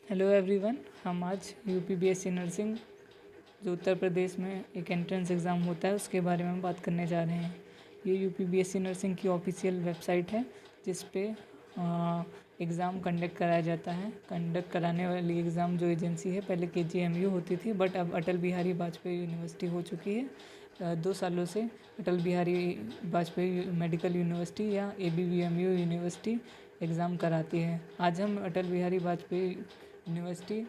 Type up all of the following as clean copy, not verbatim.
Hello everyone. हम आज यूपीबीएससी nursing जो उत्तर प्रदेश में एक एंट्रेंस एग्ज़ाम होता है उसके बारे में बात करने जा रहे हैं। ये यूपीबीएससी नर्सिंग की ऑफिशियल वेबसाइट है जिस पे एग्ज़ाम कंडक्ट कराया जाता है। कंडक्ट कराने वाली एग्ज़ाम जो एजेंसी है पहले केजीएमयू होती थी, बट अब अटल बिहारी वाजपेयी यूनिवर्सिटी हो चुकी है। 2 सालों से अटल बिहारी वाजपेयी मेडिकल यूनिवर्सिटी या एबीवीएमयू यूनिवर्सिटी एग्ज़ाम कराती है। आज हम अटल बिहारी वाजपेयी यूनिवर्सिटी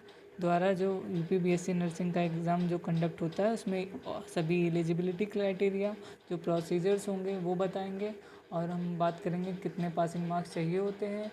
द्वारा जो यूपीबीएससी नर्सिंग का एग्ज़ाम जो कंडक्ट होता है उसमें सभी एलिजिबिलिटी क्राइटेरिया जो प्रोसीजर्स होंगे वो बताएंगे, और हम बात करेंगे कितने पासिंग मार्क्स चाहिए होते हैं,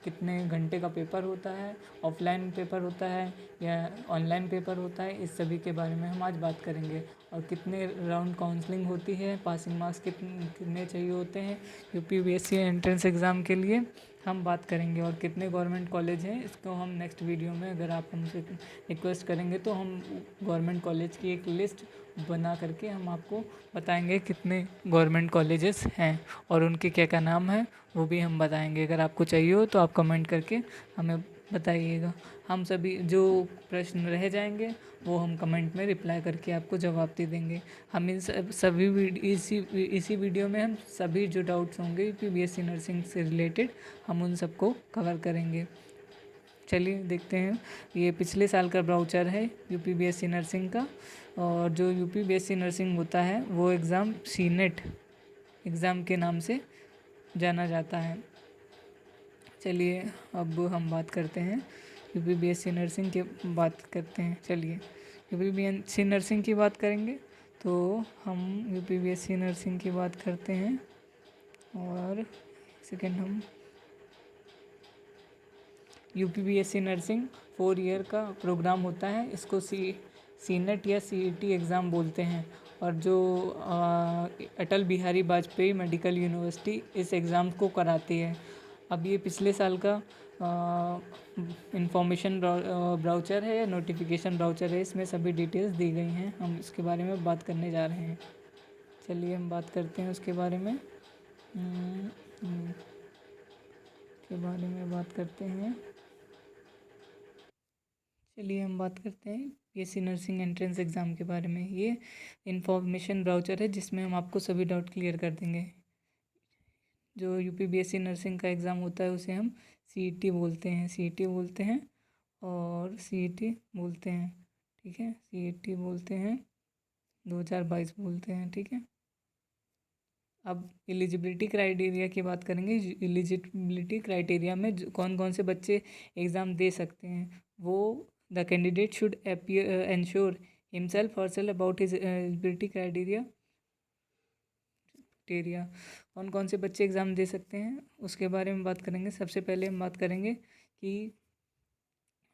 कितने घंटे का पेपर होता है, ऑफलाइन पेपर होता है या ऑनलाइन पेपर होता है, इस सभी के बारे में हम आज बात करेंगे। और कितने राउंड काउंसलिंग होती है, पासिंग मार्क्स कितने चाहिए होते हैं यूपीबीएससी एंट्रेंस एग्ज़ाम के लिए हम बात करेंगे। और कितने गवर्नमेंट कॉलेज हैं इसको हम नेक्स्ट वीडियो में, अगर आप हमसे रिक्वेस्ट करेंगे तो हम गवर्नमेंट कॉलेज की एक लिस्ट बना करके हम आपको बताएंगे कितने गवर्नमेंट कॉलेजेस हैं और उनके क्या क्या नाम है वो भी हम बताएंगे। अगर आपको चाहिए हो तो आप कमेंट करके हमें बताइएगा। हम सभी जो प्रश्न रह जाएंगे वो हम कमेंट में रिप्लाई करके आपको जवाब दे देंगे। हम इन सभी इसी वीडियो में हम सभी जो डाउट्स होंगे यूपीबीएससी नर्सिंग से रिलेटेड हम उन सबको कवर करेंगे। चलिए देखते हैं। ये पिछले साल का ब्राउचर है यूपीबीएससी नर्सिंग का, और जो यूपीबीएससी नर्सिंग होता है वो एग्ज़ाम सीनेट एग्ज़ाम के नाम से जाना जाता है। चलिए अब हम बात करते हैं यूपीबीएससी नर्सिंग की बात करते हैं। चलिए यूपीबीएससी नर्सिंग की बात करेंगे तो हम यूपीबीएससी नर्सिंग की बात करते हैं। और सेकेंड हम यूपीबीएससी नर्सिंग 4 ईयर का प्रोग्राम होता है। इसको सीनेट या सीईटी एग्ज़ाम बोलते हैं। और जो अटल बिहारी वाजपेयी मेडिकल यूनिवर्सिटी इस एग्ज़ाम को कराती है। अब ये पिछले साल का इंफॉर्मेशन ब्राउचर है या नोटिफिकेशन ब्राउचर है, इसमें सभी डिटेल्स दी गई हैं। हम इसके बारे में बात करने जा रहे हैं। चलिए हम बात करते हैं उसके बारे में। बात करते हैं। चलिए हम बात करते हैं बीएससी नर्सिंग एंट्रेंस एग्ज़ाम के बारे में। ये इन्फॉर्मेशन ब्राउचर है जिसमें हम आपको सभी डाउट क्लियर कर देंगे। जो यूपीबीएससी नर्सिंग का एग्ज़ाम होता है उसे हम सीईटी बोलते हैं, सीईटी बोलते हैं और सीईटी बोलते हैं। ठीक है, सीईटी बोलते हैं, 2022 बोलते हैं। ठीक है, अब एलिजिबिलिटी क्राइटेरिया की बात करेंगे। एलिजिबिलिटी क्राइटेरिया में कौन कौन से बच्चे एग्ज़ाम दे सकते हैं वो the candidate should ensure himself और self about his eligibility criteria. कौन कौन से बच्चे एग्ज़ाम दे सकते हैं उसके बारे में बात करेंगे। सबसे पहले हम बात करेंगे कि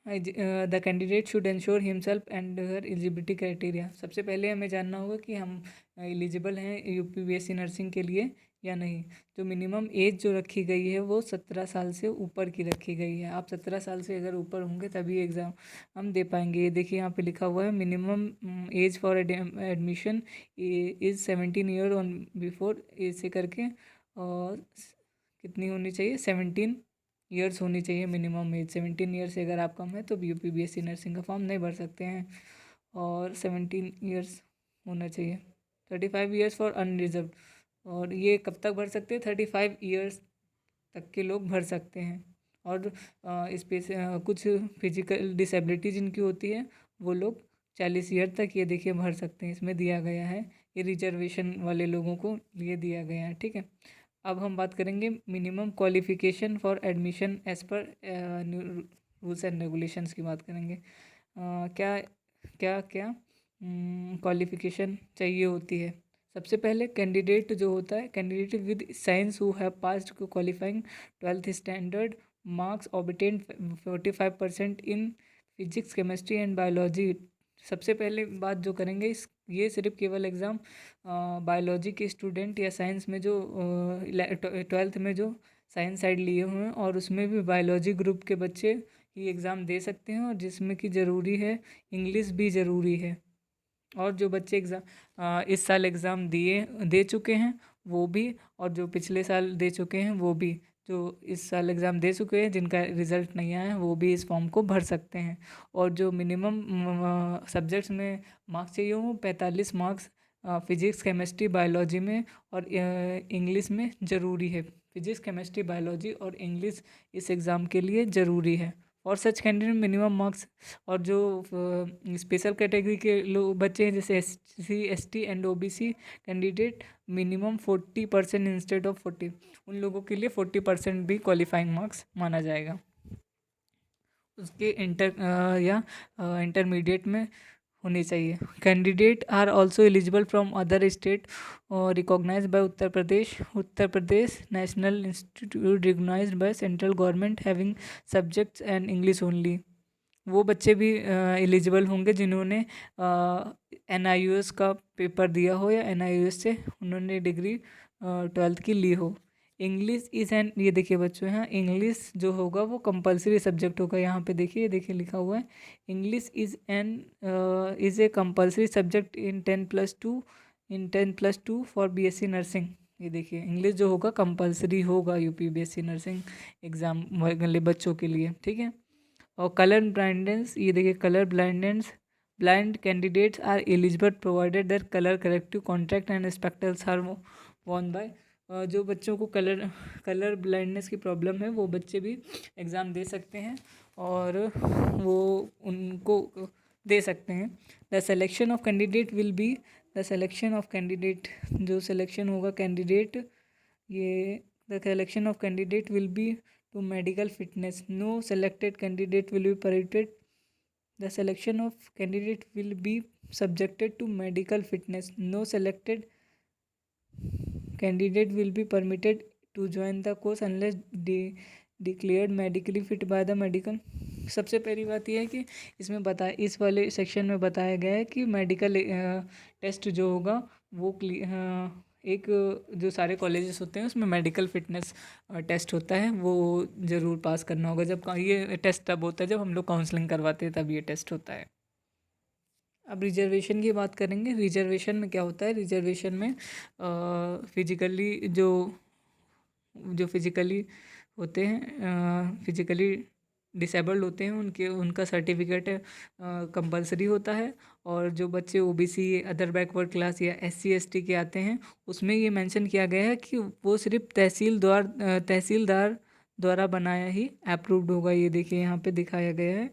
the candidate should ensure himself and her eligibility criteria. सबसे पहले हमें जानना होगा कि हम एलिजिबल हैं यूपीबीएससी नर्सिंग के लिए या नहीं। जो मिनिमम एज जो रखी गई है वो 17 साल से ऊपर की रखी गई है। आप 17 साल से अगर ऊपर होंगे तभी एग्ज़ाम हम दे पाएंगे। ये देखिए यहाँ पे लिखा हुआ है minimum age for admission is 17 year on before ऐसे करके, और कितनी होनी चाहिए, 17 ईयर्स होनी चाहिए मिनिमम एज। 17 ईयर से अगर आप कम है तो यूपीबीएससी नर्सिंग का फॉर्म नहीं भर सकते हैं, और 17 ईयर्स होना चाहिए। 35 ईयर्स फॉर अनरिजर्व, और ये कब तक भर सकते हैं, 35 ईयर्स तक के लोग भर सकते हैं। और कुछ फिजिकल डिसेबिलिटी जिनकी होती है वो लोग 40 ईयर तक ये देखिए भर सकते हैं, इसमें दिया गया है। ये रिजर्वेशन वाले लोगों को लिए दिया गया है। ठीक है, अब हम बात करेंगे minimum qualification for admission as per rules and regulations की बात करेंगे। क्या क्या क्या क्वालिफ़िकेशन चाहिए होती है। सबसे पहले कैंडिडेट जो होता है, candidate with science who have passed qualifying 12th standard marks obtain 45% in physics chemistry and biology. सबसे पहले बात जो करेंगे ये सिर्फ केवल एग्ज़ाम बायोलॉजी के स्टूडेंट या साइंस में जो 12th में जो साइंस साइड लिए हुए हैं और उसमें भी बायोलॉजी ग्रुप के बच्चे ही एग्ज़ाम दे सकते हैं, और जिसमें कि ज़रूरी है इंग्लिश भी ज़रूरी है। और जो बच्चे इस साल एग्ज़ाम दे चुके हैं वो भी, और जो पिछले साल दे चुके हैं वो भी जो इस साल एग्ज़ाम दे चुके हैं, जिनका रिज़ल्ट नहीं आया है, वो भी इस फॉर्म को भर सकते हैं। और जो मिनिमम सब्जेक्ट्स में मार्क्स चाहिए हों, 45 मार्क्स फिजिक्स, केमिस्ट्री, बायोलॉजी में और इंग्लिश में ज़रूरी है। फिजिक्स, केमिस्ट्री, बायोलॉजी और इंग्लिश इस एग्ज़ाम के लिए ज़रूरी है। और सच कैंडिडेट मिनिमम मार्क्स, और जो स्पेशल कैटेगरी के लोग बच्चे हैं, जैसे SC ST and OBC candidate, minimum 40% instead of 40, उन लोगों के लिए 40% भी क्वालिफाइंग मार्क्स माना जाएगा। उसके या इंटरमीडिएट में होनी चाहिए। Candidate are also eligible from other state और recognised by Uttar Pradesh national institute recognised by central government having subjects and English only. वो बच्चे भी एलिजिबल होंगे जिन्होंने NIOS का पेपर दिया हो या NIOS से उन्होंने डिग्री 12th की ली हो। इंग्लिश इज़ एन, ये देखिए बच्चों, यहाँ इंग्लिश जो होगा वो कंपलसरी सब्जेक्ट होगा। यहाँ पे देखिए लिखा हुआ है, English is a compulsory subject in 10+2 for BSc nursing. ये देखिए, इंग्लिश जो होगा कंपलसरी होगा UP BSc नर्सिंग एग्ज़ाम वाले बच्चों के लिए, ठीक है। और कलर ब्लाइंडनेस, ये देखिए, colour blindness, blind candidates are eligible provided that colour corrective contact and spectacles are worn by. जो बच्चों को कलर ब्लाइंडनेस की प्रॉब्लम है, वो बच्चे भी एग्ज़ाम दे सकते हैं और वो उनको दे सकते हैं। The selection of candidate will be, the selection of candidate, जो सिलेक्शन होगा कैंडिडेट, ये the selection of candidate will be to medical fitness. No selected candidate will be permitted. The selection of candidate will be subjected to medical fitness. No selected candidate will be permitted to join the course unless declared medically fit by the medical. सबसे पहली बात यह है कि इसमें इस वाले section में बताया गया है कि मेडिकल टेस्ट जो होगा वो एक जो सारे कॉलेजेस होते हैं उसमें मेडिकल फिटनेस टेस्ट होता है, वो ज़रूर पास करना होगा। जब ये टेस्ट तब होता है जब हम लोग काउंसलिंग करवाते हैं, तब ये टेस्ट होता है। अब रिजर्वेशन की बात करेंगे। रिजर्वेशन में क्या होता है? रिजर्वेशन में फिजिकली जो फिजिकली होते हैं, फिजिकली डिसेबल्ड होते हैं, उनका सर्टिफिकेट कंपलसरी होता है। और जो बच्चे OBC, अदर बैकवर्ड क्लास या SC ST के आते हैं, उसमें ये मेंशन किया गया है कि वो सिर्फ तहसीलदार द्वारा बनाया ही अप्रूव्ड होगा। ये देखिए यहाँ पे दिखाया गया है,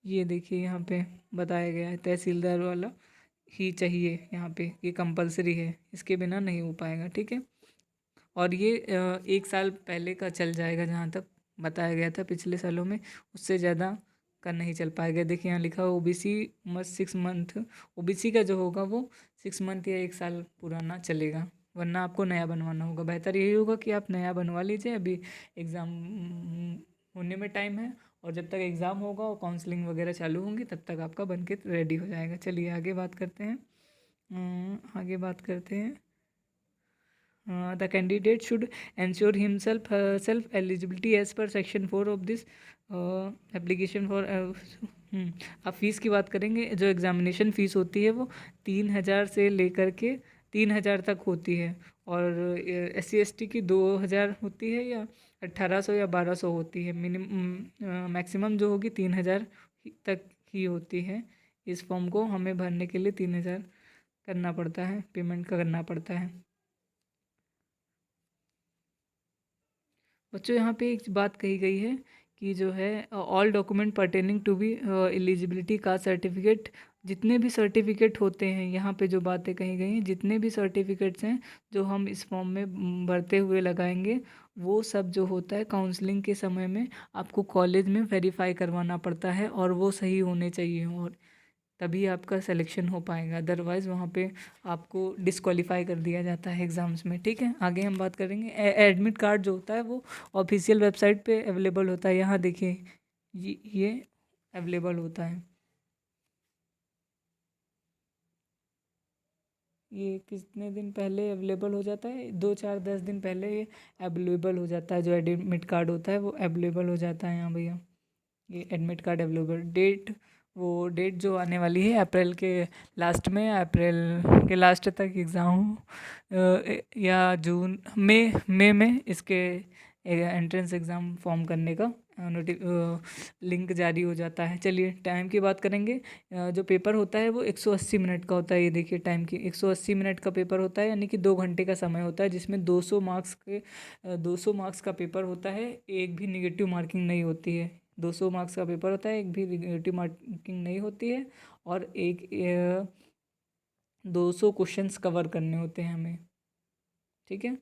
ये देखिए यहाँ पे बताया गया है, तहसीलदार वाला ही चाहिए यहाँ पे, ये कंपलसरी है, इसके बिना नहीं हो पाएगा, ठीक है। और ये 1 साल पहले का चल जाएगा, जहाँ तक बताया गया था पिछले सालों में, उससे ज़्यादा का नहीं चल पाएगा। देखिए यहाँ लिखा हो OBC मस्ट 6 मंथ, OBC का जो होगा वो 6 मंथ या 1 साल पुराना चलेगा, वरना आपको नया बनवाना होगा। बेहतर यही होगा कि आप नया बनवा लीजिए, अभी एग्ज़ाम होने में टाइम है, और जब तक एग्ज़ाम होगा और काउंसलिंग वगैरह चालू होंगी तब तक आपका बन के रेडी हो जाएगा। चलिए आगे बात करते हैं। The candidate should ensure himself self eligibility as per section 4 of this application for अब फीस की बात करेंगे। जो एग्ज़ामिनेशन फ़ीस होती है वो 3,000 से लेकर के 3,000 तक होती है, और SC ST की 2,000 होती है, या 1,800 या 1,200 होती है। मैक्सिमम जो होगी 3,000 तक ही होती है। इस फॉर्म को हमें भरने के लिए 3,000 करना पड़ता है, पेमेंट करना पड़ता है। बच्चों यहाँ पे एक बात कही गई है कि जो है all document pertaining to be eligibility caste certificate, जितने भी सर्टिफिकेट होते हैं, यहाँ पे जो बातें कही गई हैं, जितने भी सर्टिफिकेट्स हैं जो हम इस फॉर्म में भरते हुए लगाएंगे, वो सब जो होता है काउंसलिंग के समय में आपको कॉलेज में वेरीफाई करवाना पड़ता है, और वो सही होने चाहिए, और तभी आपका सिलेक्शन हो पाएगा। अदरवाइज़ वहाँ पे आपको डिस्क्वालीफाई कर दिया जाता है एग्ज़ाम्स में, ठीक है। आगे हम बात करेंगे। एडमिट कार्ड जो होता है वो ऑफिशियल वेबसाइट पे अवेलेबल होता है। यहाँ देखिए ये अवेलेबल होता है, ये कितने दिन पहले अवेलेबल हो जाता है? 2-4-10 दिन पहले ये अवेलेबल हो जाता है। जो एडमिट कार्ड होता है वो अवेलेबल हो जाता है यहाँ भैया। ये एडमिट कार्ड अवेलेबल, डेट जो आने वाली है अप्रैल के लास्ट में, अप्रैल के लास्ट तक एग्ज़ाम या जून मई में इसके एंट्रेंस एग्ज़ाम फॉर्म करने का लिंक जारी हो जाता है। चलिए टाइम की बात करेंगे। जो पेपर होता है वो 180 मिनट का होता है। ये देखिए टाइम की 180 मिनट का पेपर होता है, यानी कि 2 घंटे का समय होता है, जिसमें 200 मार्क्स का पेपर होता है। एक भी निगेटिव मार्किंग नहीं होती है। 200 मार्क्स का पेपर होता है, एक भी निगेटिव मार्किंग नहीं होती है। और 200 क्वेश्चंस कवर करने होते हैं हमें। ठीक है,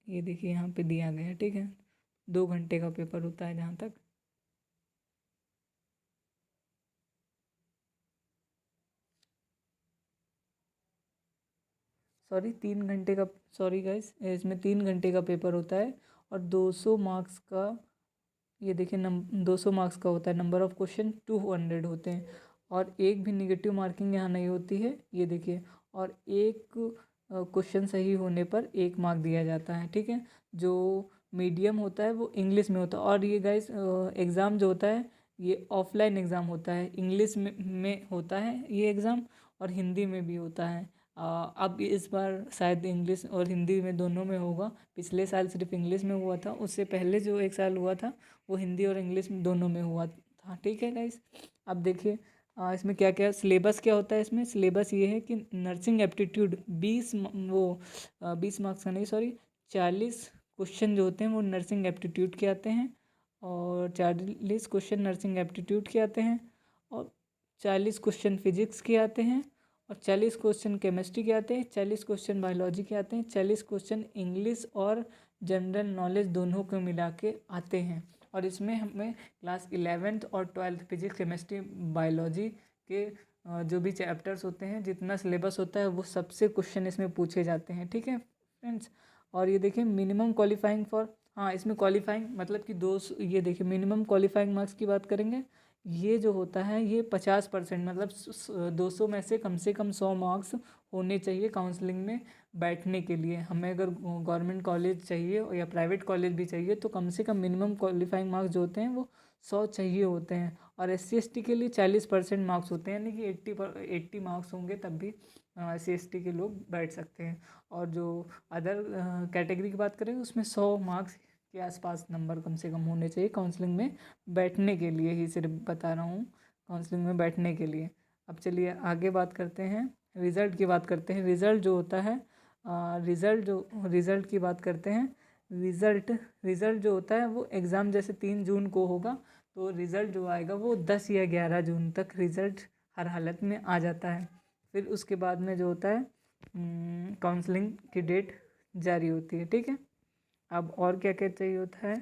ये देखिए यहाँ पे दिया गया है। ठीक है, 2 घंटे का पेपर होता है जहाँ तक। सॉरी 3 घंटे का, सॉरी गाइस, इसमें 3 घंटे का पेपर होता है और 200 मार्क्स का, ये देखिए 200 मार्क्स का होता है। नंबर ऑफ़ क्वेश्चन 200 होते हैं और एक भी निगेटिव मार्किंग यहाँ नहीं होती है। ये देखिए, और एक क्वेश्चन सही होने पर 1 मार्क दिया जाता है। ठीक है, जो मीडियम होता है वो इंग्लिश में होता है। और ये गाइस एग्ज़ाम जो होता है ये ऑफलाइन एग्ज़ाम होता है। इंग्लिश में होता है ये एग्ज़ाम और हिंदी में भी होता है। अब इस बार शायद इंग्लिश और हिंदी में दोनों में होगा। पिछले साल सिर्फ इंग्लिश में हुआ था, उससे पहले जो 1 साल हुआ था वो हिंदी और इंग्लिश में दोनों में हुआ था। ठीक है गाइस, अब देखिए इसमें क्या क्या सिलेबस क्या होता है। इसमें सिलेबस ये है कि नर्सिंग एप्टीट्यूड 20 मार्क्स का नहीं, सॉरी 40 क्वेश्चन जो होते हैं वो नर्सिंग एप्टीट्यूड के आते हैं, और 40 क्वेश्चन नर्सिंग एप्टीट्यूड के आते हैं, और 40 क्वेश्चन फिजिक्स के आते हैं, और 40 क्वेश्चन केमिस्ट्री के आते हैं, 40 क्वेश्चन बायोलॉजी के आते हैं, 40 क्वेश्चन इंग्लिश और जनरल नॉलेज दोनों को मिला के आते हैं। और इसमें हमें क्लास 11th और 12th फिजिक्स केमिस्ट्री बायोलॉजी के जो भी चैप्टर्स होते हैं, जितना सिलेबस होता है वो सबसे क्वेश्चन इसमें पूछे जाते हैं। ठीक है फ्रेंड्स, और ये देखिए मिनिमम क्वालिफाइंग फॉर, हाँ इसमें क्वालिफाइंग मतलब कि ये देखिए मिनिमम क्वालिफाइंग मार्क्स की बात करेंगे। ये जो होता है ये 50%, मतलब 200 में से कम 100 मार्क्स होने चाहिए काउंसलिंग में बैठने के लिए। हमें अगर गवर्नमेंट कॉलेज चाहिए या प्राइवेट कॉलेज भी चाहिए तो कम से कम मिनिमम क्वालिफाइंग मार्क्स जो होते हैं वो 100 चाहिए होते हैं। और SC ST के लिए 40% मार्क्स होते हैं, यानी कि 80 मार्क्स होंगे तब भी SC ST के लोग बैठ सकते हैं। और जो अदर कैटेगरी की बात करें उसमें 100 मार्क्स के आसपास नंबर कम से कम होने चाहिए काउंसलिंग में बैठने के लिए, ही सिर्फ बता रहा हूँ, काउंसलिंग में बैठने के लिए। अब चलिए आगे बात करते हैं, रिज़ल्ट की बात करते हैं। रिज़ल्ट जो होता है, रिज़ल्ट की बात करते हैं। रिज़ल्ट जो होता है वो एग्ज़ाम जैसे 3 जून को होगा, तो रिज़ल्ट जो आएगा वो 10 या 11 जून तक रिज़ल्ट हर हालत में आ जाता है। फिर उसके बाद में जो होता है काउंसलिंग की डेट जारी होती है। ठीक है, अब और क्या क्या चाहिए होता है।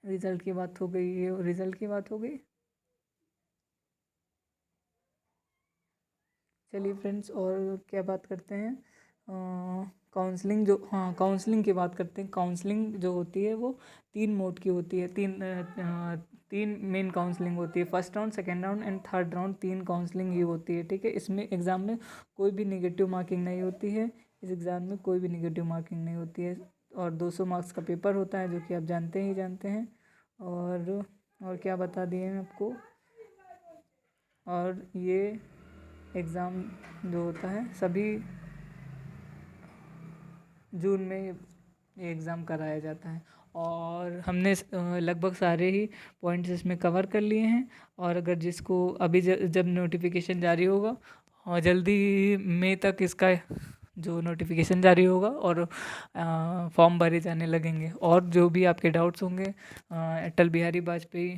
रिज़ल्ट की बात हो गई, ये रिज़ल्ट की बात हो गई। चलिए फ्रेंड्स, और क्या बात करते हैं, काउंसलिंग जो, हाँ काउंसलिंग की बात करते हैं। काउंसलिंग जो होती है वो 3 मोड की होती है। तीन मेन काउंसलिंग होती है, first round, second round and third round, 3 counselling ही होती है। ठीक है, इसमें एग्ज़ाम में कोई भी निगेटिव मार्किंग नहीं होती है। इस एग्ज़ाम में कोई भी निगेटिव मार्किंग नहीं होती है, और 200 मार्क्स का पेपर होता है जो कि आप जानते हैं। और क्या बता दिए हैं आपको। और ये एग्ज़ाम जो होता है सभी जून में ये एग्ज़ाम कराया जाता है। और हमने लगभग सारे ही पॉइंट्स इसमें कवर कर लिए हैं। और अगर जिसको अभी जब नोटिफिकेशन जारी होगा, और जल्दी मई तक इसका जो नोटिफिकेशन जारी होगा और फॉर्म भरे जाने लगेंगे। और जो भी आपके डाउट्स होंगे अटल बिहारी वाजपेयी